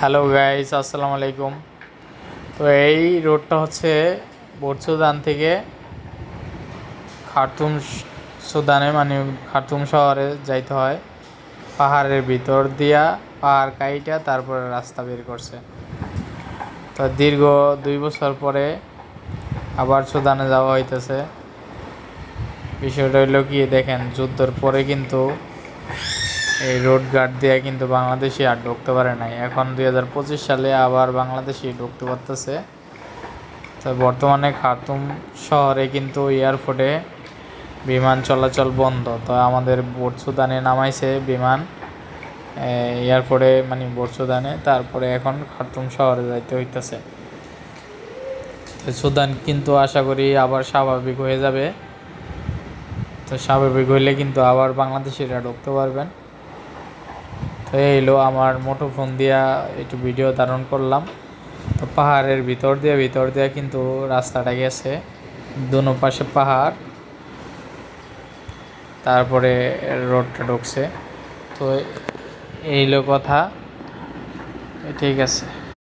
Hello guys, আসসালামু আলাইকুম। তো এই রোডটা হচ্ছে সুদান থেকে খার্তুম সুদানে, মানে খার্তুম শহরে যাইতে হয়। পাহাড়ের ভিতর দিয়া পাহাড় কাইটা তারপরে রাস্তা বের করছে। তো দীর্ঘ 2 বছর পরে আবার সুদানে যাওয়া হইতেছে। বিষয়টা হইলো কি, দেখেন, যুদ্ধের পরে কিন্তু এই রোড গার্ড দিয়ে কিন্তু বাংলাদেশি আর ঢুকতে পারে নাই। এখন 2025 সালে আবার বাংলাদেশি ঢুকতে পারতেছে। তো বর্তমানে খার্তুম শহরে কিন্তু এয়ারপোর্টে বিমান চলাচল বন্ধ। তো আমাদের সুদানে নামাইছে বিমান এয়ারপোর্টে, মানে সুদানে, তারপরে এখন খার্তুম শহরে যাইতে হইতেছে। তো সুদান কিন্তু আশা করি আবার স্বাভাবিক হয়ে যাবে। তো স্বাভাবিক হইলে কিন্তু আবার বাংলাদেশিরা ঢুকতে পারবেন। তো এই হলো আমার মুঠোফোন দিয়া একটু ভিডিও ধারণ করলাম। তো পাহাড়ের ভিতর দিয়ে কিন্তু রাস্তাটা গেছে, দুনো পাশে পাহাড়, তারপরে রোডটা ঢুকছে। তো এই হলো কথা, ঠিক আছে।